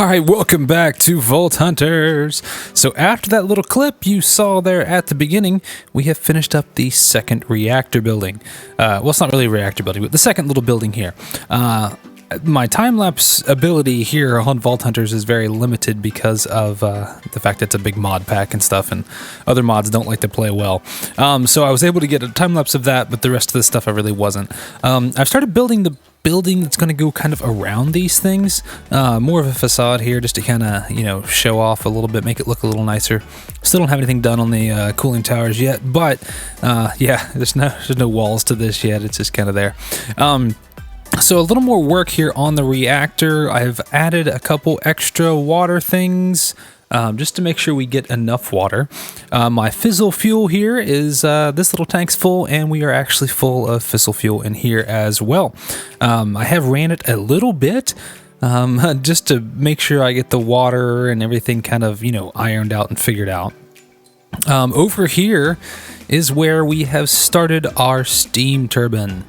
Alright, welcome back to Vault Hunters. So after that little clip you saw there at the beginning, we have finished up the second reactor building. Well, it's not really a reactor building, but the second little building here. My time-lapse ability here on Vault Hunters is very limited because of the fact that it's a big mod pack and stuff, and other mods don't like to play well. So I was able to get a time-lapse of that, but the rest of the stuff I really wasn't. I've started building the building that's going to go kind of around these things. More of a facade here just to kind of, you know, show off a little bit, make it look a little nicer. Still don't have anything done on the cooling towers yet, but yeah, there's no walls to this yet. It's just kind of there. So a little more work here on the reactor. I've added a couple extra water things just to make sure we get enough water. My fissile fuel here is this little tank's full, and we are actually full of fissile fuel in here as well. I have ran it a little bit just to make sure I get the water and everything kind of, you know, ironed out and figured out. Over here is where we have started our steam turbine.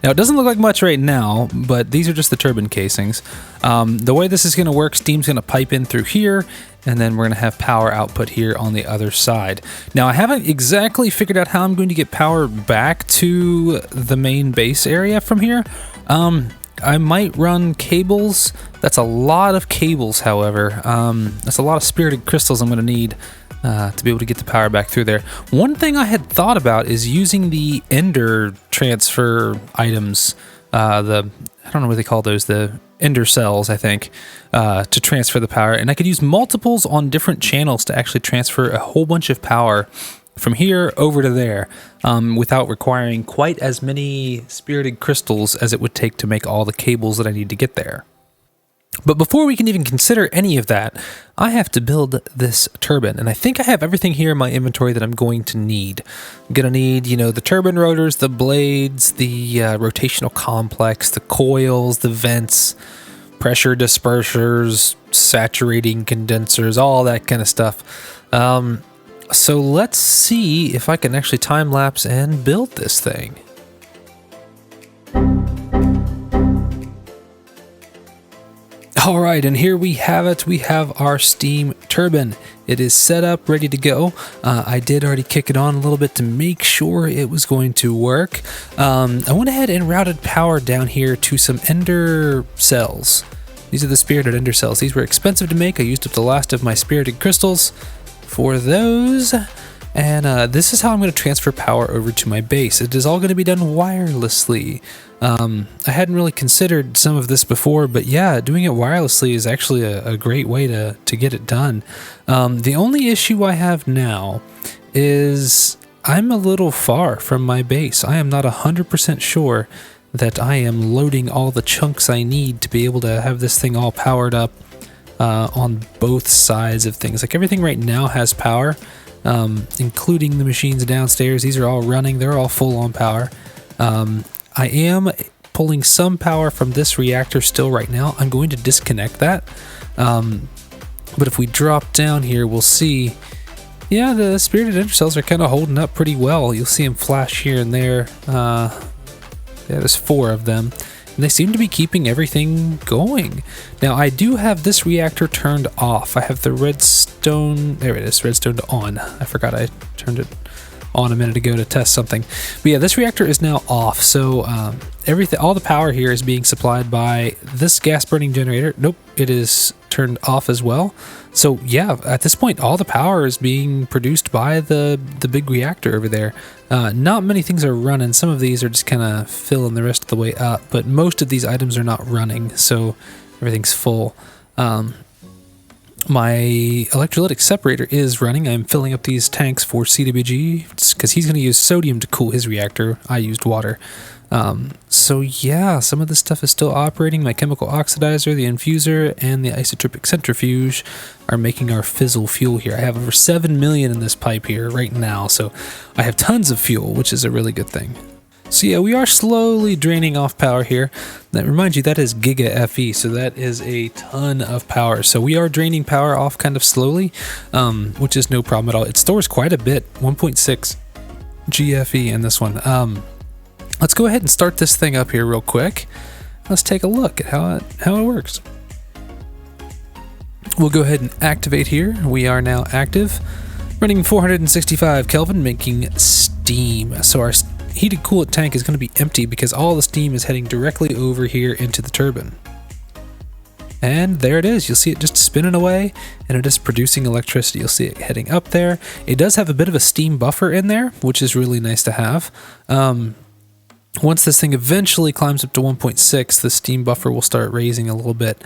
Now, it doesn't look like much right now, but these are just the turbine casings. The way this is going to work, steam's going to pipe in through here, and then we're going to have power output here on the other side. Now, I haven't exactly figured out how I'm going to get power back to the main base area from here. I might run cables. That's a lot of cables, however. That's a lot of spirited crystals I'm going to need to be able to get the power back through there. One thing I had thought about is using the ender transfer items, I don't know what they call those, the ender cells, I think, to transfer the power. And I could use multiples on different channels to actually transfer a whole bunch of power from here over to there without requiring quite as many spirited crystals as it would take to make all the cables that I need to get there. But before we can even consider any of that, I have to build this turbine, and I think I have everything here in my inventory that I'm going to need. I'm going to need, you know, the turbine rotors, the blades, the rotational complex, the coils, the vents, pressure dispersers, saturating condensers, all that kind of stuff. So let's see if I can actually time-lapse and build this thing. All right, and here we have it. We have our steam turbine. It is set up, ready to go. I did already kick it on a little bit to make sure it was going to work. I went ahead and routed power down here to some ender cells. These are the spirited ender cells. These were expensive to make. I used up the last of my spirited crystals for those. And this is how I'm going to transfer power over to my base. It is all going to be done wirelessly. I hadn't really considered some of this before, but yeah, doing it wirelessly is actually a great way to get it done. The only issue I have now is I'm a little far from my base. I am not 100% sure that I am loading all the chunks I need to be able to have this thing all powered up on both sides of things. Like, everything right now has power, including the machines downstairs. These are all running. They're all full on power. I am pulling some power from this reactor still right now. I'm going to disconnect that. But if we drop down here, we'll see, yeah, the spirited ender cells are kind of holding up pretty well. You'll see them flash here and there. Yeah, there's 4 of them. And they seem to be keeping everything going. Now, I do have this reactor turned off. I have the redstone, there it is, redstone to on. I forgot I turned it on a minute ago to test something. But yeah, this reactor is now off. So everything, all the power here is being supplied by this gas burning generator. Nope, it is turned off as well. So yeah, at this point, all the power is being produced by the big reactor over there. Not many things are running. Some of these are just kind of filling the rest of the way up, but most of these items are not running, so everything's full. My electrolytic separator is running. I'm filling up these tanks for CWG because he's going to use sodium to cool his reactor. I used water. So yeah, some of this stuff is still operating. My chemical oxidizer, the infuser, and the isotropic centrifuge are making our fissile fuel here. I have over 7 million in this pipe here right now, so I have tons of fuel, which is a really good thing. So yeah, we are slowly draining off power here. That reminds you, that is Giga FE, so that is a ton of power. So we are draining power off kind of slowly, which is no problem at all. It stores quite a bit, 1.6 GFE in this one. Let's go ahead and start this thing up here real quick. Let's take a look at how it works. We'll go ahead and activate here. We are now active, running 465 Kelvin, making steam. So our heated coolant tank is going to be empty because all the steam is heading directly over here into the turbine. And there it is. You'll see it just spinning away, and it is producing electricity. You'll see it heading up there. It does have a bit of a steam buffer in there, which is really nice to have. Once this thing eventually climbs up to 1.6, the steam buffer will start raising a little bit.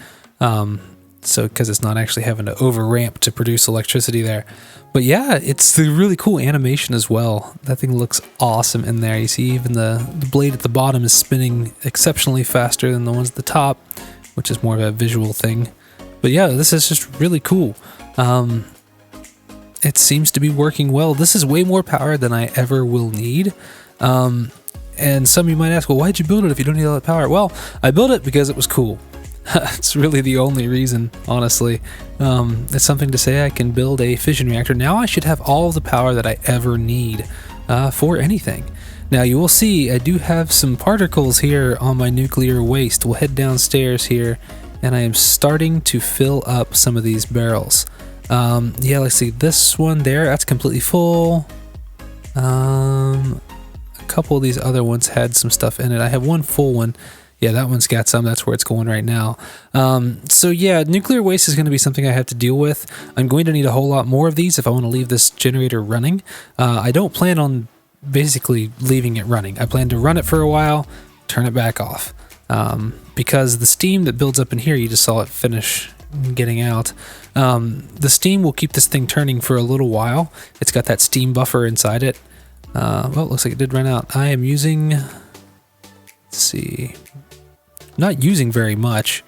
So because it's not actually having to over ramp to produce electricity there. But yeah, it's the really cool animation as well. That thing looks awesome in there. You see even the blade at the bottom is spinning exceptionally faster than the ones at the top, which is more of a visual thing. But yeah, this is just really cool. It seems to be working well. This is way more power than I ever will need. And some of you might ask, well, why'd you build it if you don't need all that power? Well, I built it because it was cool. It's really the only reason, honestly. It's something to say I can build a fission reactor. Now I should have all the power that I ever need for anything. Now you will see I do have some particles here on my nuclear waste. We'll head downstairs here, and I am starting to fill up some of these barrels. Yeah, let's see, this one there, that's completely full. A couple of these other ones had some stuff in it. I have one full one. Yeah, that one's got some. That's where it's going right now. So yeah, nuclear waste is going to be something I have to deal with. I'm going to need a whole lot more of these if I want to leave this generator running. I don't plan on basically leaving it running. I plan to run it for a while, turn it back off. Because the steam that builds up in here, you just saw it finish getting out. The steam will keep this thing turning for a little while. It's got that steam buffer inside it. Well, it looks like it did run out. I am using, let's see, not using very much.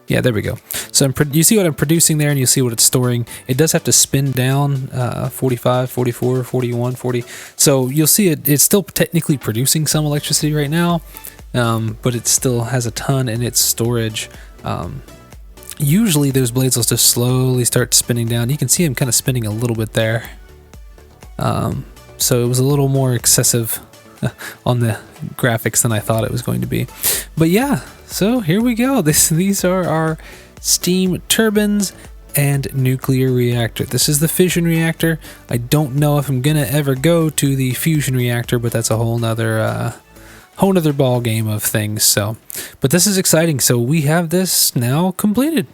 Yeah, there we go. So you see what I'm producing there, and you see what it's storing. It does have to spin down 45, 44, 41, 40. So you'll see it's still technically producing some electricity right now, but it still has a ton in its storage. Usually those blades will just slowly start spinning down. You can see them kind of spinning a little bit there. So it was a little more excessive on the graphics than I thought it was going to be. But yeah, so here we go. These are our steam turbines and nuclear reactor. This is the fission reactor. I don't know if I'm gonna ever go to the fusion reactor, but that's a whole nother ball game of things. So, but this is exciting. So we have this now completed.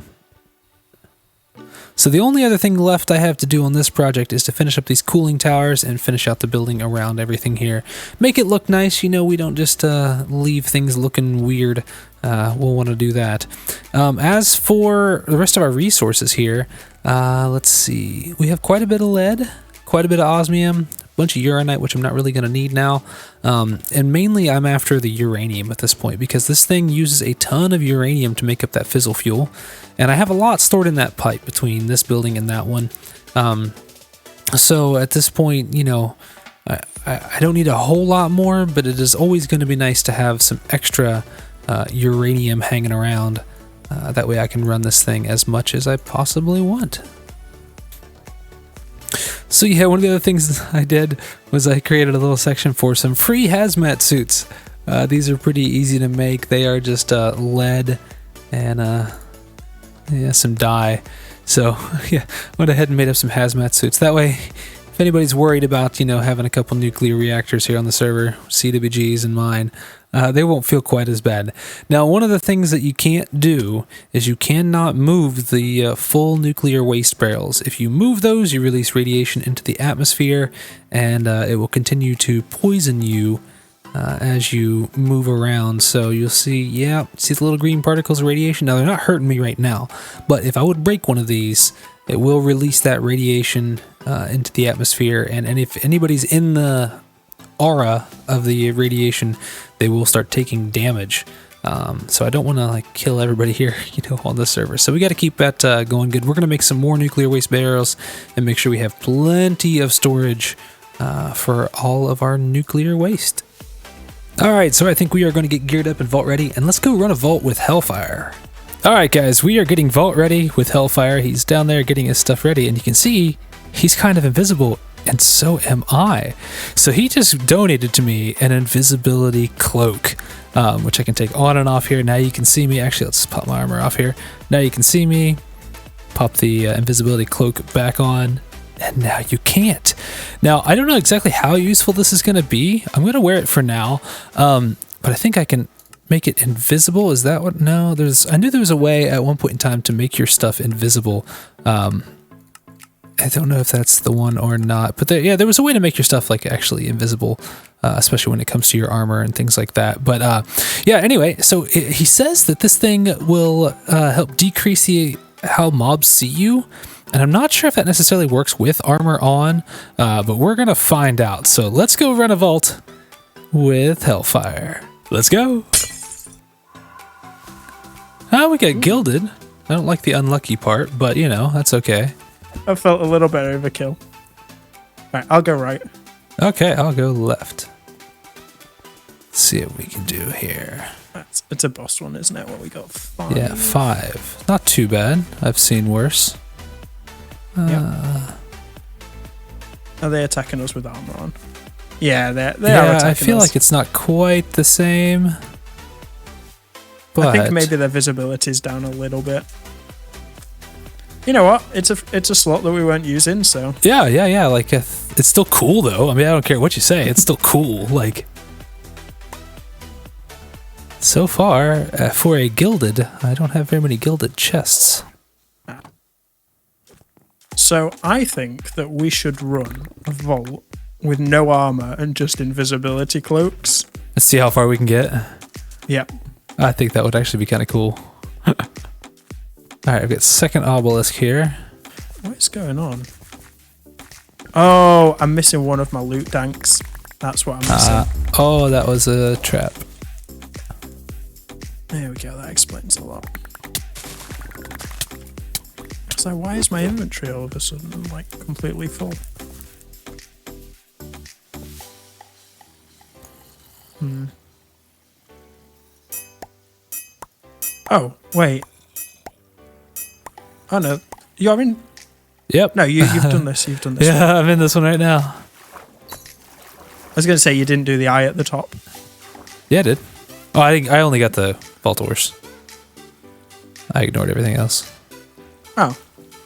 So the only other thing left I have to do on this project is to finish up these cooling towers and finish out the building around everything here. Make it look nice, you know, we don't just leave things looking weird. We'll want to do that. As for the rest of our resources here, let's see. We have quite a bit of lead, quite a bit of osmium, a bunch of uranite, which I'm not really going to need now. And mainly I'm after the uranium at this point, because this thing uses a ton of uranium to make up that fissile fuel. And I have a lot stored in that pipe between this building and that one. So at this point, you know, I don't need a whole lot more, but it is always going to be nice to have some extra uranium hanging around. That way I can run this thing as much as I possibly want. So yeah, one of the other things I did was I created a little section for some free hazmat suits. These are pretty easy to make. They are just lead and yeah, some dye. So yeah, went ahead and made up some hazmat suits. That way, if anybody's worried about, you know, having a couple nuclear reactors here on the server, CWGs and mine, they won't feel quite as bad. Now, one of the things that you can't do is you cannot move the full nuclear waste barrels. If you move those, you release radiation into the atmosphere, and it will continue to poison you as you move around. So you'll see, yeah, see the little green particles of radiation? Now, they're not hurting me right now, but if I would break one of these, it will release that radiation into the atmosphere, and if anybody's in the aura of the radiation, they will start taking damage. So I don't want to like kill everybody here, you know, on the server. So we got to keep that going good. We're going to make some more nuclear waste barrels and make sure we have plenty of storage for all of our nuclear waste. Alright, so I think we are going to get geared up and vault ready, and let's go run a vault with Hellfire. Alright guys, we are getting vault ready with Hellfire. He's down there getting his stuff ready, and you can see he's kind of invisible, and so am I. So he just donated to me an invisibility cloak, which I can take on and off here. Now you can see me. Actually, let's pop my armor off here. Now you can see me. pop the invisibility cloak back on. And now you can't. Now, I don't know exactly how useful this is going to be. I'm going to wear it for now. But I think I can make it invisible. Is that what? No, I knew there was a way at one point in time to make your stuff invisible. I don't know if that's the one or not. But there was a way to make your stuff like actually invisible, especially when it comes to your armor and things like that. But yeah, anyway, so he says that this thing will help decrease how mobs see you. And I'm not sure if that necessarily works with armor on, but we're going to find out. So let's go run a vault with Hellfire. Let's go. We got gilded. I don't like the unlucky part, but you know, that's okay. I felt a little bit overkill. Right, I'll go right. Okay, I'll go left. Let's see what we can do here. It's a boss one, isn't it? What we got? 5. Yeah, 5. Not too bad. I've seen worse. Yep. Are they attacking us with armor on? Yeah, they are attacking us. I feel like it's not quite the same. But I think maybe their visibility is down a little bit. You know what? It's a slot that we weren't using, so... Yeah. Like, it's still cool, though. I mean, I don't care what you say. It's still cool. Like... So far, for a gilded, I don't have very many gilded chests. So I think that we should run a vault with no armor and just invisibility cloaks. Let's see how far we can get. Yeah. I think that would actually be kind of cool. Alright, I've got second obelisk here. What's going on? Oh, I'm missing one of my loot tanks. That's what I'm missing. Oh, that was a trap. There we go, that explains a lot. So why is my inventory all of a sudden like completely full? Oh, wait. Oh no, you're in? Yep. No, you've done this, Yeah, one. I'm in this one right now. I was going to say you didn't do the eye at the top. Yeah, I did. Oh, I only got the vault doors. I ignored everything else. Oh,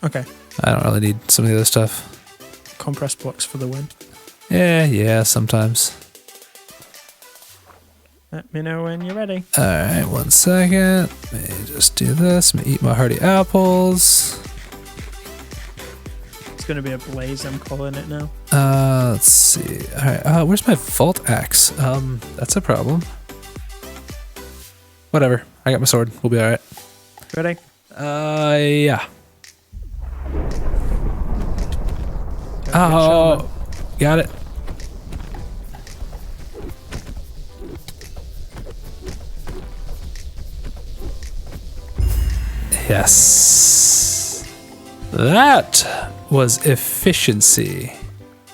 okay. I don't really need some of the other stuff. Compress blocks for the win. Yeah, sometimes. Let me know when you're ready. Alright, 1 second. Let me just do this. Let me eat my hearty apples. It's going to be a blaze, I'm calling it now. Let's see. Alright, where's my vault axe? That's a problem. Whatever. I got my sword. We'll be alright. Ready? Yeah. Oh, got it. Yes. That was efficiency.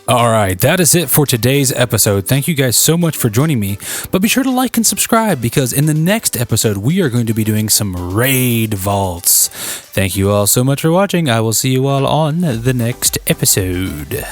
Alright, that is it for today's episode. Thank you guys so much for joining me, but be sure to like and subscribe because in the next episode we are going to be doing some raid vaults. Thank you all so much for watching. I will see you all on the next episode.